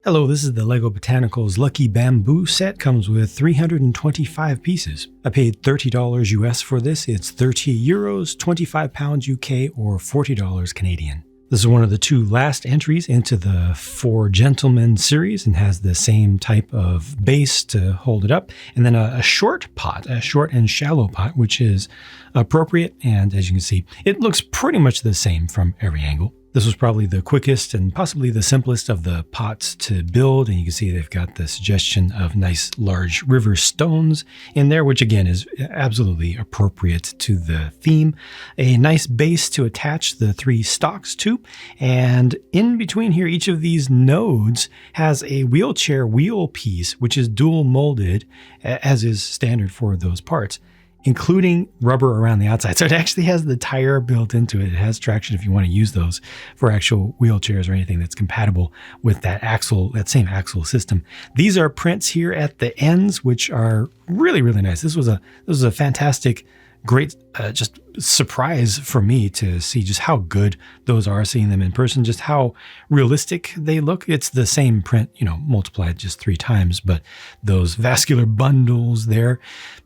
Hello, this is the LEGO Botanicals Lucky Bamboo set. Comes with 325 pieces. I paid $30 US for this. It's 30 euros, 25 pounds UK, or $40 Canadian. This is one of the two last entries into the Four Gentlemen series and has the same type of base to hold it up. And then a short pot, a short and shallow pot, which is appropriate. And as you can see, it looks pretty much the same from every angle. This was probably the quickest and possibly the simplest of the pots to build. And you can see they've got the suggestion of nice large river stones in there, which again is absolutely appropriate to the theme. A nice base to attach the three stalks to. And in between here, each of these nodes has a wheelchair wheel piece, which is dual molded, as is standard for those parts, including rubber around the outside. So it actually has the tire built into it. It has traction if you want to use those for actual wheelchairs or anything that's compatible with that axle, that same axle system. These are prints here at the ends, which are really, really nice. This was a fantastic, great, just surprise for me to see just how good those are, seeing them in person, just how realistic they look. It's the same print, multiplied just 3 times, but those vascular bundles there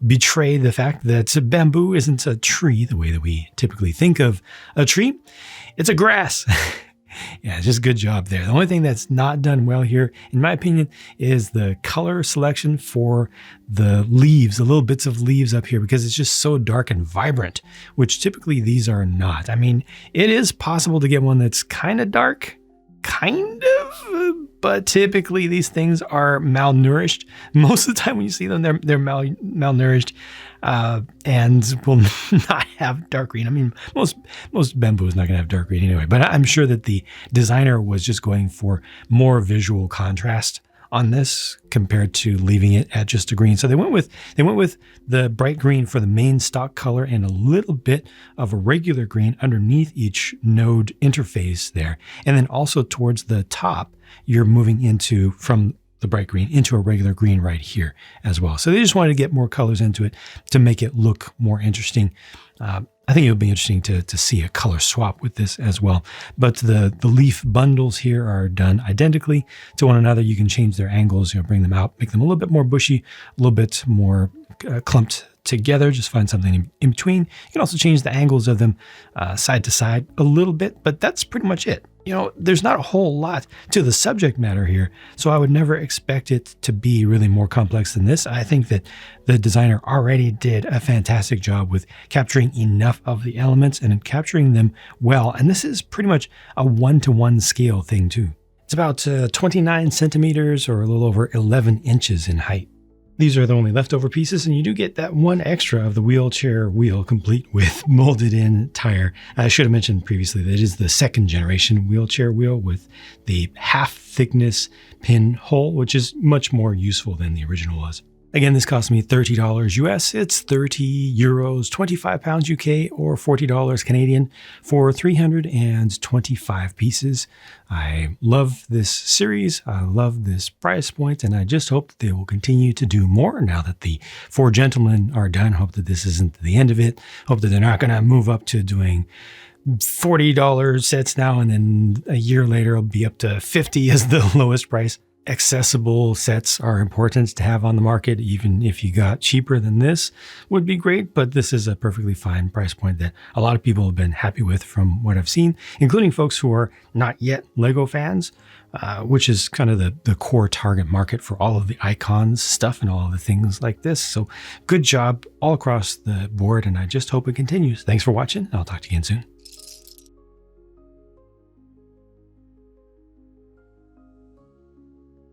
betray the fact that bamboo isn't a tree the way that we typically think of a tree. It's a grass. Yeah, just good job there. The only thing that's not done well here, in my opinion, is the color selection for the leaves, the little bits of leaves up here, because it's just so dark and vibrant, which typically these are not. I mean, it is possible to get one that's kind of dark, but typically these things are malnourished. Most of the time when you see them, they're malnourished and will not have dark green. I mean, most bamboo is not going to have dark green anyway, but I'm sure that the designer was just going for more visual contrast on this compared to leaving it at just a green. So they went with the bright green for the main stock color and a little bit of a regular green underneath each node interface there. And then also towards the top, you're moving into from the bright green into a regular green right here as well. So they just wanted to get more colors into it to make it look more interesting. I think it'll be interesting to see a color swap with this as well. But the leaf bundles here are done identically to one another. You can change their angles, bring them out, make them a little bit more bushy, a little bit more clumped together, just find something in between. You can also change the angles of them side to side a little bit, but that's pretty much it. There's not a whole lot to the subject matter here, so I would never expect it to be really more complex than this. I think that the designer already did a fantastic job with capturing enough of the elements and capturing them well, and this is pretty much a 1-to-1 scale thing too. It's about 29 centimeters or a little over 11 inches in height. These are the only leftover pieces, and you do get that one extra of the wheelchair wheel complete with molded in tire. I should have mentioned previously that it is the second generation wheelchair wheel with the half thickness pin hole, which is much more useful than the original was. Again, this cost me $30 US. It's 30 euros, 25 pounds UK, or $40 Canadian for 325 pieces. I love this series. I love this price point, and I just hope that they will continue to do more now that the Four Gentlemen are done. Hope that this isn't the end of it. Hope that they're not going to move up to doing $40 sets now, and then a year later it'll be up to $50 as the lowest price. Accessible sets are important to have on the market. Even if you got cheaper than this would be great, but this is a perfectly fine price point that a lot of people have been happy with from what I've seen, including folks who are not yet LEGO fans, which is kind of the core target market for all of the icons stuff and all of the things like this. So good job all across the board, and I just hope it continues. Thanks for watching. I'll talk to you again soon.